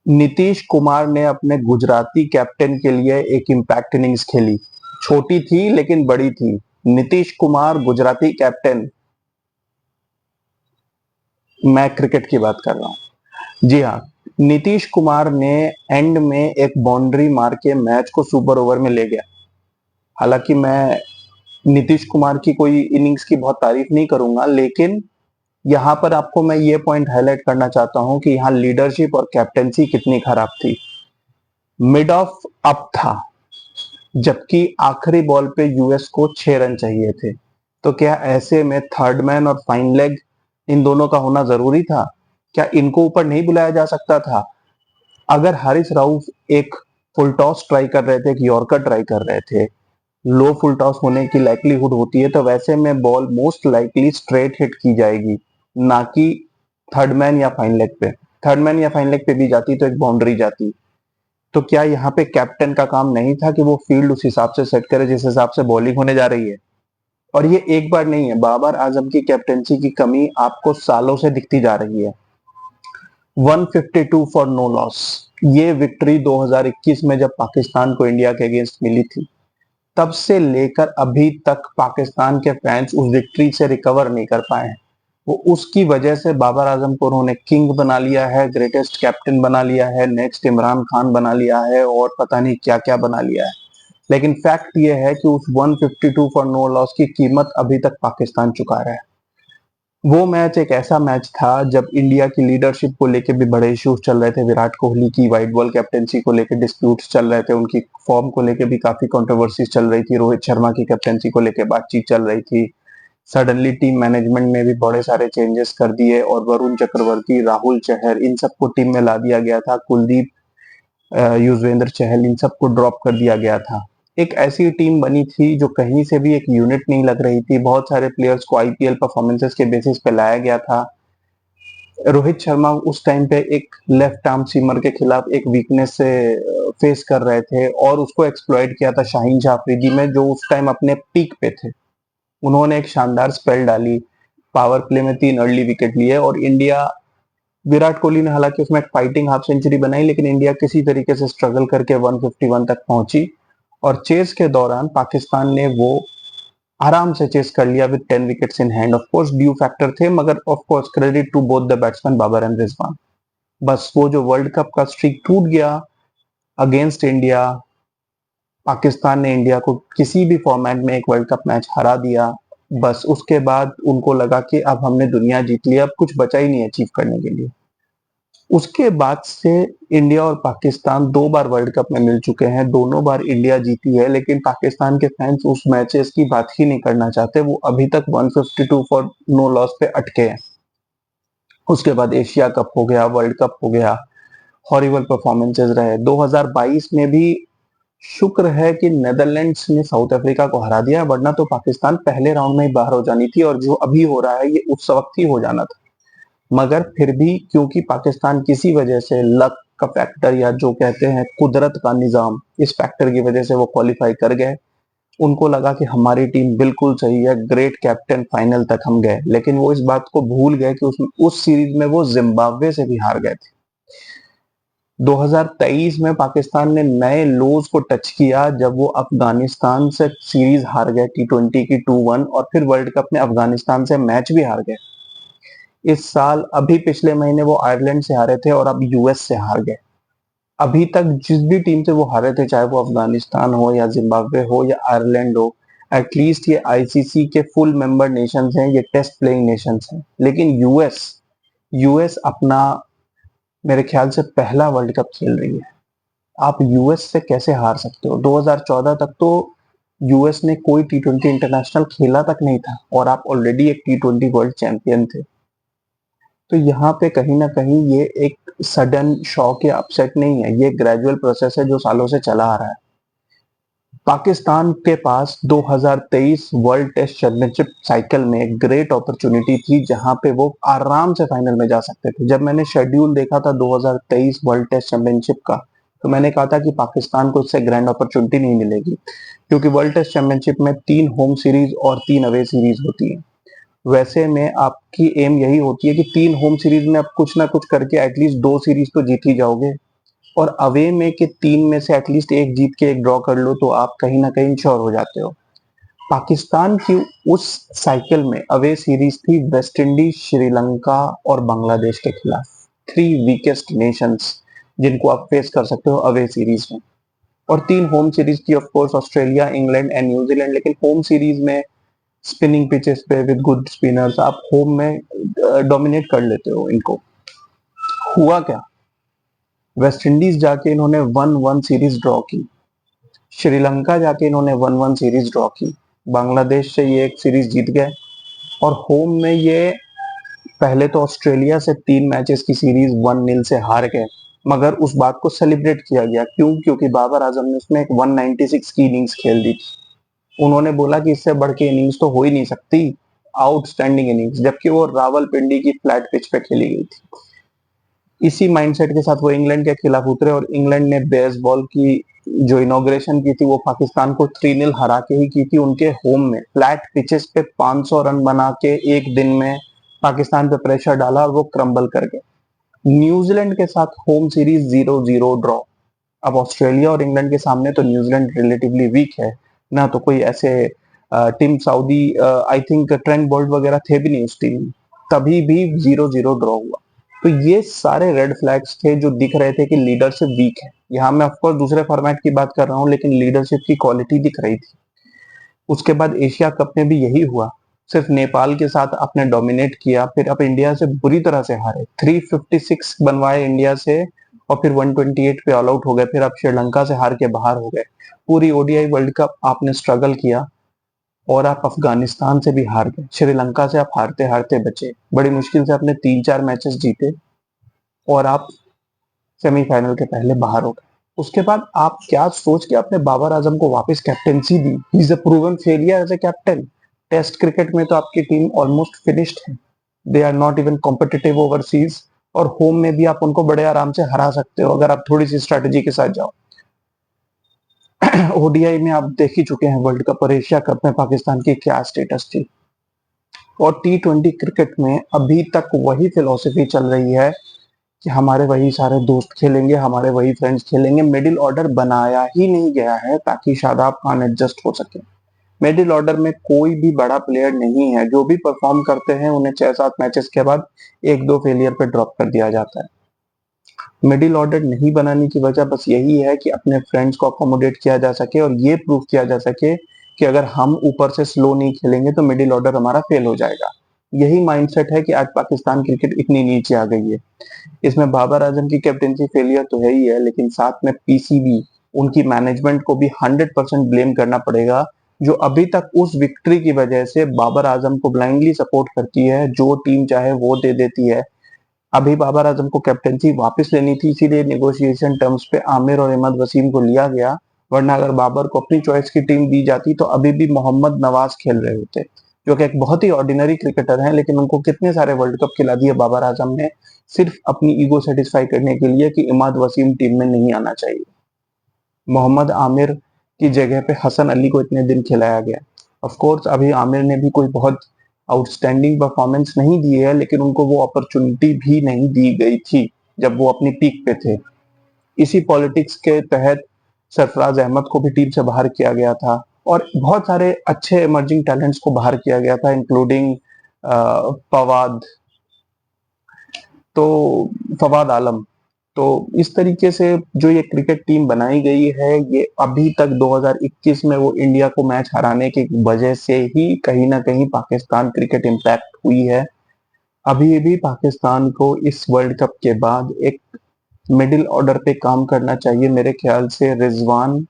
नीतीश कुमार ने अपने गुजराती कैप्टन के लिए एक इम्पैक्ट इनिंग्स खेली। छोटी थी लेकिन बड़ी थी। नीतीश कुमार गुजराती कैप्टन, मैं क्रिकेट की बात कर रहा हूं। जी हाँ, नीतीश कुमार ने एंड में एक बाउंड्री मार के मैच को सुपर ओवर में ले गया। हालांकि मैं नीतीश कुमार की कोई इनिंग्स की बहुत तारीफ नहीं करूंगा, लेकिन यहाँ पर आपको मैं ये पॉइंट हाईलाइट करना चाहता हूं कि यहाँ लीडरशिप और कैप्टेंसी कितनी खराब थी। मिड ऑफ अप था, जबकि आखिरी बॉल पे यूएस को 6 रन चाहिए थे। तो क्या ऐसे में थर्ड मैन और फाइन लेग इन दोनों का होना जरूरी था? क्या इनको ऊपर नहीं बुलाया जा सकता था? अगर हारिस राउफ एक फुल टॉस ट्राई कर रहे थे, एक यॉर्कर ट्राई कर रहे थे, लो फुल टॉस होने की लाइक्लीहुड होती है, तो वैसे में ball most likely straight hit की जाएगी, ना कि थर्ड मैन या फाइन लेग पे। थर्ड मैन या फाइन लेग पे भी जाती तो एक बाउंड्री जाती। तो क्या यहाँ पे कैप्टन का काम नहीं था कि वो फील्ड उस हिसाब से सेट करे जिस हिसाब से बॉलिंग होने जा रही है? और ये एक बार नहीं है, बाबर आजम की कैप्टनसी की कमी आपको सालों से दिखती जा रही है। 152 फॉर नो लॉस, ये विक्ट्री 2021 में जब पाकिस्तान को इंडिया के अगेंस्ट मिली थी, तब से लेकर अभी तक पाकिस्तान के फैंस उस विक्ट्री से रिकवर नहीं कर पाए हैं। वो उसकी वजह से बाबर आजम को उन्होंने किंग बना लिया है, ग्रेटेस्ट कैप्टन बना लिया है, नेक्स्ट इमरान खान बना लिया है और पता नहीं क्या क्या बना लिया है। लेकिन फैक्ट ये है कि उस 152 फॉर नो लॉस की कीमत अभी तक पाकिस्तान चुका रहा है। वो मैच एक ऐसा मैच था जब इंडिया की लीडरशिप को लेके भी बड़े इश्यूज चल रहे थे। विराट कोहली की वाइट बॉल कैप्टेंसी को लेके डिस्प्यूट्स चल रहे थे, उनकी फॉर्म को लेके भी काफी कंट्रोवर्सीज चल रही थी, रोहित शर्मा की कैप्टेंसी को लेके बातचीत चल रही थी। सडनली टीम मैनेजमेंट में भी बड़े सारे चेंजेस कर दिए और वरुण चक्रवर्ती, राहुल चहर, इन सबको टीम में ला दिया गया था। कुलदीप, युजवेंद्र चहल, इन सबको ड्रॉप कर दिया गया था। एक ऐसी टीम बनी थी जो कहीं से भी एक यूनिट नहीं लग रही थी। बहुत सारे प्लेयर्स को आईपीएल परफॉर्मेंसेस के बेसिस पे लाया गया था। रोहित शर्मा उस टाइम पे एक लेफ्ट आर्म सीमर के खिलाफ एक वीकनेस से फेस कर रहे थे और उसको एक्सप्लॉइट किया था शाहीन शाह अफरीदी में, जो उस टाइम अपने पीक पे थे। उन्होंने एक शानदार स्पेल डाली, पावर प्ले में 3 अर्ली विकेट लिए और इंडिया, विराट कोहली ने हालांकि उसमें एक फाइटिंग हाफ सेंचुरी बनाई, लेकिन इंडिया किसी तरीके से स्ट्रगल करके 151 तक पहुंची। और चेस के दौरान पाकिस्तान ने वो आराम से चेस कर लिया with 10 wickets in hand. Of course dew factor थे, मगर of course credit to both the batsman Babar and Rizwan. बस वो जो वर्ल्ड कप का स्ट्रीक टूट गया अगेंस्ट इंडिया, पाकिस्तान ने इंडिया को किसी भी फॉर्मेट में एक वर्ल्ड कप मैच हरा दिया, बस उसके बाद उनको लगा कि अब हमने दुनिया जीत ली, अब कुछ बचा ही नहीं अचीव करने के लिए। उसके बाद से इंडिया और पाकिस्तान 2 बार वर्ल्ड कप में मिल चुके हैं, दोनों बार इंडिया जीती है, लेकिन पाकिस्तान के फैंस उस मैचेस की बात ही नहीं करना चाहते। वो अभी तक 152 फॉर नो लॉस पे अटके हैं। उसके बाद एशिया कप हो गया, वर्ल्ड कप हो गया, हॉरिबल परफॉर्मेंसेस रहे। 2022 में भी शुक्र है कि नेदरलैंड्स ने साउथ अफ्रीका को हरा दिया, वरना तो पाकिस्तान पहले राउंड में ही बाहर हो जानी थी और जो अभी हो रहा है ये उस वक्त ही हो जाना था। मगर फिर भी क्योंकि पाकिस्तान किसी वजह से लक का फैक्टर या जो कहते हैं कुदरत का निजाम, इस फैक्टर की वजह से वो क्वालिफाई कर गए। उनको लगा कि हमारी टीम बिल्कुल सही है, ग्रेट कैप्टन, फाइनल तक हम गए। लेकिन वो इस बात को भूल गए कि उस सीरीज में वो जिम्बाब्वे से भी हार गए थे। 2023 में पाकिस्तान ने नए लोज को टच किया जब वो अफगानिस्तान से सीरीज हार गए T20 की 2-1, और फिर वर्ल्ड कप में अफगानिस्तान से मैच भी हार गए। इस साल अभी पिछले महीने वो आयरलैंड से हारे थे और अब यूएस से हार गए। अभी तक जिस भी टीम से वो हारे थे, चाहे वो अफगानिस्तान हो या जिम्बाब्वे हो या आयरलैंड हो, एटलीस्ट ये आईसीसी के फुल मेंबर नेशंस हैं, ये टेस्ट प्लेइंग नेशंस हैं। लेकिन यूएस यूएस अपना मेरे ख्याल से पहला वर्ल्ड कप खेल रही है। आप यूएस से कैसे हार सकते हो? 2014 तक तो यूएस ने कोई T20 इंटरनेशनल खेला तक नहीं था और आप ऑलरेडी एक T20 वर्ल्ड चैंपियन थे। तो यहाँ पे कहीं ना कहीं ये एक सडन शॉक या अपसेट नहीं है, ये ग्रेजुअल प्रोसेस है जो सालों से चला आ रहा है। पाकिस्तान के पास 2023 वर्ल्ड टेस्ट चैंपियनशिप साइकिल में एक ग्रेट अपॉर्चुनिटी थी जहां पे वो आराम से फाइनल में जा सकते थे। जब मैंने शेड्यूल देखा था 2023 वर्ल्ड टेस्ट चैंपियनशिप का, तो मैंने कहा था कि पाकिस्तान को इससे ग्रैंड अपॉर्चुनिटी नहीं मिलेगी, क्योंकि वर्ल्ड टेस्ट चैंपियनशिप में 3 होम सीरीज और 3 अवे सीरीज होती है। वैसे में आपकी एम यही होती है कि 3 होम सीरीज में आप कुछ ना कुछ करके एटलीस्ट 2 सीरीज तो जीत ही जाओगे। और अवे में के 3 में से एटलीस्ट एक जीत के एक ड्रॉ कर लो तो आप कहीं ना कहीं इंश्योर हो जाते हो। पाकिस्तान की उस साइकिल में अवे सीरीज थी वेस्ट इंडीज, श्रीलंका और बांग्लादेश के खिलाफ। 3 वीकेस्ट नेशंस जिनको आप फेस कर सकते हो अवे सीरीज में। और 3 होम सीरीज थी, of course Australia, England and New Zealand. लेकिन होम सीरीज में स्पिनिंग पिचेस पे विद गुड स्पिनर्स आप होम में डोमिनेट कर लेते हो इनको। हुआ क्या, वेस्ट इंडीज जाके इन्होंने 1-1 सीरीज ड्रॉ की, श्रीलंका जाके इन्होंने 1-1 सीरीज ड्रॉ की, बांग्लादेश से ये एक सीरीज जीत गए, और होम में ये पहले तो ऑस्ट्रेलिया से 3 मैचेस की सीरीज 1-0 से हार गए। मगर उस बात को सेलिब्रेट किया गया, क्यों? क्योंकि बाबर आजम ने उसमें एक 196 की इनिंग्स खेल दी थी। उन्होंने बोला कि इससे बढ़ के इनिंग्स तो हो ही नहीं सकती, आउटस्टैंडिंग इनिंग्स, जबकि वो रावलपिंडी की फ्लैट पिच पे खेली गई थी। इसी माइंडसेट के साथ वो इंग्लैंड के खिलाफ उतरे, और इंग्लैंड ने बेसबॉल की जो इनॉग्रेशन की थी वो पाकिस्तान को 3-0 हरा के ही की थी। उनके होम में फ्लैट पिचेस पे 500 रन बना के एक दिन में पाकिस्तान पे प्रेशर डाला और वो क्रम्बल कर गए। न्यूजीलैंड के साथ होम सीरीज 0-0 ड्रॉ। अब ऑस्ट्रेलिया और इंग्लैंड के सामने तो न्यूजीलैंड रिलेटिवली वीक है ना, तो कोई ऐसे team Southee, I think Trent Boult वगैरह थे भी नहीं उस टीम में, तभी भी 0-0 ड्रॉ हुआ। तो ये सारे रेड फ्लैग्स थे जो दिख रहे थे कि लीडरशिप वीक है। यहाँ मैं ऑफकोर्स दूसरे फॉर्मेट की बात कर रहा हूँ, लेकिन लीडरशिप की क्वालिटी दिख रही थी। उसके बाद एशिया कप में भी यही हुआ, सिर्फ नेपाल के साथ आपने डोमिनेट किया, फिर आप इंडिया से बुरी तरह से हारे, 356 बनवाए इंडिया से, और फिर 128 पे ऑल आउट हो गए, फिर आप श्रीलंका से हार के बाहर हो गए। पूरी ओडीआई वर्ल्ड कप आपने स्ट्रगल किया, और आप अफगानिस्तान से भी हार गए, श्रीलंका से आप हारते हारते बचे, बड़ी मुश्किल से आपने 3-4 मैचेस जीते, और आप सेमीफाइनल के पहले बाहर हो गए। उसके बाद आप क्या सोच के आपने बाबर आजम को वापस कैप्टेंसी दी? He is a proven failure as a captain. Test cricket में तो आपकी टीम ऑलमोस्ट फिनिश्ड है, they are not even competitive overseas, और होम में भी आप उनको बड़े आराम से हरा सकते हो अगर आप थोड़ी सी स्ट्रेटेजी के साथ जाओ। ओडीआई में आप देख ही चुके हैं वर्ल्ड कप और एशिया कप में पाकिस्तान की क्या स्टेटस थी। और टी20 क्रिकेट में अभी तक वही फिलॉसफी चल रही है कि हमारे वही सारे दोस्त खेलेंगे, हमारे वही फ्रेंड्स खेलेंगे। मिडिल ऑर्डर बनाया ही नहीं गया है ताकि शादाब खान एडजस्ट हो सके। मिडिल ऑर्डर में कोई भी बड़ा प्लेयर नहीं है, जो भी परफॉर्म करते हैं उन्हें 6-7 मैचेस के बाद 1-2 फेलियर पे ड्रॉप कर दिया जाता है। मिडिल ऑर्डर नहीं बनाने की वजह बस यही है कि अपने फ्रेंड्स को अकोमोडेट किया जा सके और ये प्रूव किया जा सके कि अगर हम ऊपर से स्लो नहीं खेलेंगे तो मिडिल ऑर्डर हमारा फेल हो जाएगा। यही माइंडसेट है कि आज पाकिस्तान क्रिकेट इतनी नीचे आ गई है। इसमें बाबर आजम की कैप्टेंसी फेलियर तो है ही है, लेकिन साथ में पीसीबी, उनकी मैनेजमेंट को भी 100% ब्लेम करना पड़ेगा, जो अभी तक उस विक्ट्री की वजह से बाबर आजम को ब्लाइंडली सपोर्ट करती है, जो टीम चाहे वो दे देती है। अभी बाबर आजम को कैप्टेंसी वापस लेनी थी, इसीलिए नेगोशिएशन टर्म्स पे आमिर और इमाद वसीम को लिया गया, वरना अगर बाबर को अपनी चॉइस की टीम दी जाती तो अभी भी मोहम्मद नवाज खेल रहे होते, जो कि एक बहुत ही ऑर्डिनरी क्रिकेटर हैं, लेकिन उनको कितने सारे वर्ल्ड कप खिला दिए बाबर आजम ने, सिर्फ अपनी ईगो सेटिस्फाई करने के लिए कि इमाद वसीम टीम में नहीं आना चाहिए। मोहम्मद आमिर की जगह पे हसन अली को इतने दिन खिलाया गया। ऑफ कोर्स अभी आमिर ने भी कोई बहुत आउटस्टैंडिंग परफॉर्मेंस नहीं दी है, लेकिन उनको वो अपॉर्चुनिटी भी नहीं दी गई थी जब वो अपनी पीक पे थे। इसी पॉलिटिक्स के तहत सरफराज अहमद को भी टीम से बाहर किया गया था, और बहुत सारे अच्छे इमर्जिंग टैलेंट्स को बाहर किया गया था, इंक्लूडिंग फवाद, तो फवाद आलम। तो इस तरीके से जो ये क्रिकेट टीम बनाई गई है, ये अभी तक 2021 में वो इंडिया को मैच हराने की वजह से ही कहीं ना कहीं पाकिस्तान क्रिकेट इम्पैक्ट हुई है। अभी भी पाकिस्तान को इस वर्ल्ड कप के बाद एक मिडिल ऑर्डर पे काम करना चाहिए। मेरे ख्याल से रिजवान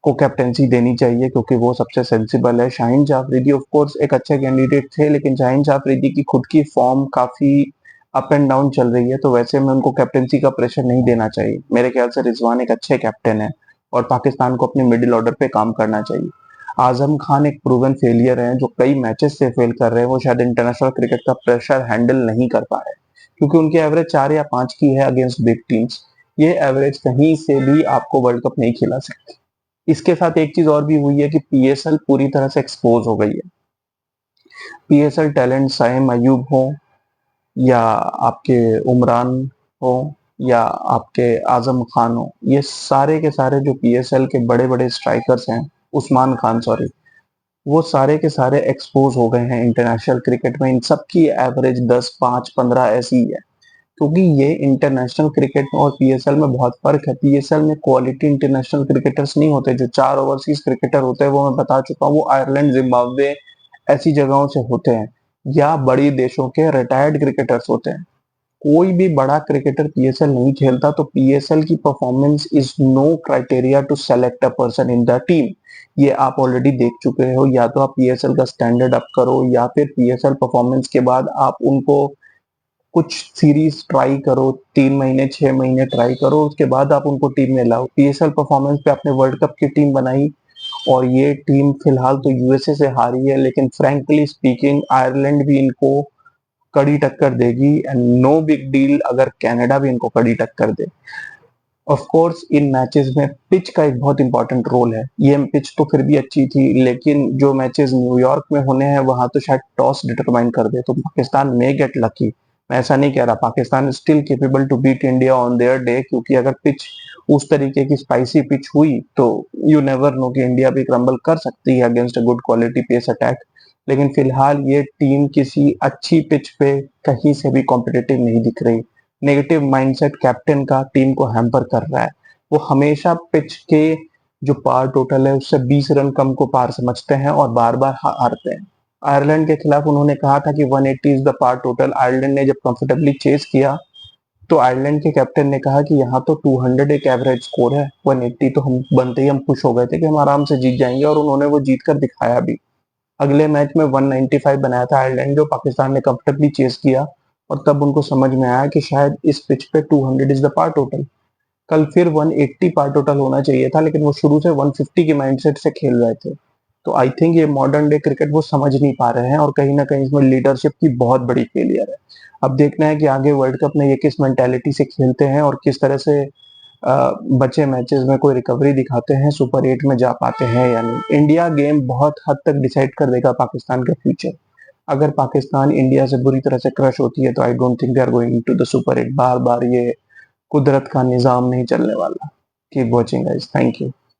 को कैप्टेंसी देनी चाहिए, क्योंकि वो सबसे सेंसिबल है। शाहीन जाफरीदी ऑफ कोर्स एक अच्छे कैंडिडेट थे, लेकिन शाहीन जाफरीदी की खुद की फॉर्म काफी अप एंड डाउन चल रही है, तो वैसे में उनको कैप्टेंसी का प्रेशर नहीं देना चाहिए। मेरे ख्याल से रिजवान एक अच्छे कैप्टन है, और पाकिस्तान को अपने मिडिल ऑर्डर पे काम करना चाहिए। आजम खान एक प्रूवन फेलियर है, जो कई मैचेस से फेल कर रहे हैं। वो शायद इंटरनेशनल क्रिकेट का प्रेशर हैंडल नहीं कर पा रहे, क्योंकि उनकी एवरेज 4 या 5 की है अगेंस्ट बिग टीम्स। ये एवरेज कहीं से भी आपको वर्ल्ड कप नहीं खिला सकती। इसके साथ एक चीज और भी हुई है कि पीएसएल पूरी तरह से एक्सपोज हो गई है। पीएसएल टैलेंट साइम अयूब हो या आपके उमरान हो या आपके आजम खान हो, ये सारे के सारे जो पीएसएल के बड़े बड़े स्ट्राइकर्स हैं, उस्मान खान सॉरी, वो सारे के सारे एक्सपोज हो गए हैं इंटरनेशनल क्रिकेट में। इन सब की एवरेज 10, 5, 15 ऐसी ही है, क्योंकि ये इंटरनेशनल क्रिकेट और पीएसएल में बहुत फर्क है। पीएसएल में क्वालिटी इंटरनेशनल क्रिकेटर्स नहीं होते, जो 4 ओवरसीज क्रिकेटर होते हैं वो मैं बता चुका हूँ, वो आयरलैंड, जिम्बाब्वे ऐसी जगहों से होते हैं, या बड़ी देशों के रिटायर्ड क्रिकेटर्स होते हैं। कोई भी बड़ा क्रिकेटर पीएसएल नहीं खेलता, तो पीएसएल की performance is no criteria to select a person in the team. ये आप ऑलरेडी देख चुके हो। या तो आप पीएसएल का स्टैंडर्ड अप करो, या फिर पीएसएल परफॉर्मेंस के बाद आप उनको कुछ सीरीज ट्राई करो, 3 महीने 6 महीने ट्राई करो, उसके बाद आप उनको टीम में लाओ। पीएसएल परफॉर्मेंस पे आपने वर्ल्ड कप की टीम बनाई, और ये टीम फिलहाल तो यूएसए से हारी है, लेकिन फ्रैंकली स्पीकिंग आयरलैंड भी इनको कड़ी टक्कर देगी, एंड नो बिग डील अगर कनाडा भी इनको कड़ी टक्कर दे। ऑफ कोर्स इन मैचेस में पिच का एक बहुत इंपॉर्टेंट रोल है। ये पिच तो फिर भी अच्छी थी, लेकिन जो मैचेस न्यूयॉर्क में होने हैं वहां तो शायद टॉस डिटरमाइन कर दे, तो पाकिस्तान मे गेट लकी। मैं ऐसा नहीं कह रहा, Pakistan still capable to beat India on their day, क्योंकि अगर पिच उस तरीके की स्पाइसी पिच हुई तो यू नेवर नो कि इंडिया भी क्रम्बल कर सकती है against a good quality pace attack. लेकिन फिलहाल ये टीम किसी अच्छी पिच पे कहीं से भी कॉम्पिटिटिव नहीं दिख रही। नेगेटिव माइंडसेट कैप्टन का टीम को हैम्पर कर रहा है। वो हमेशा पिच के जो पार टोटल है उससे 20 रन कम को पार समझते हैं और बार बार हारते हैं। आयरलैंड के खिलाफ उन्होंने कहा था कि 180 is the par total. Ireland ने जब कंफर्टेबली चेस किया तो आयरलैंड के कैप्टन ने कहा कि यहाँ तो 200 एक एवरेज स्कोर है, 180 तो हम बनते ही हम खुश हो गए थे कि हम आराम से जीत जाएंगे, और उन्होंने वो जीत कर दिखाया भी। अगले मैच में 195 बनाया था आयरलैंड, जो पाकिस्तान ने कंफर्टेबली चेस किया, और तब उनको समझ में आया कि शायद इस पिच पे 200 इज द पार टोटल। कल फिर 180 पार टोटल होना चाहिए था, लेकिन वो शुरू से 150 के माइंडसेट से खेल रहे थे। तो आई थिंक ये मॉडर्न डे क्रिकेट वो समझ नहीं पा रहे हैं, और कहीं ना कहीं इसमें लीडरशिप की बहुत बड़ी फेलियर है। अब देखना है कि आगे वर्ल्ड कप में ये किस मेंटेलिटी से खेलते हैं, और किस तरह से बचे मैचेस में कोई रिकवरी दिखाते हैं, सुपर 8 में जा पाते हैं या नहीं। इंडिया गेम बहुत हद तक डिसाइड कर देगा पाकिस्तान का फ्यूचर। अगर पाकिस्तान इंडिया से बुरी तरह से क्रश होती है तो I don't think they are going to the super 8। बार बार ये कुदरत का निजाम नहीं चलने वाला। Keep watching guys, thank you.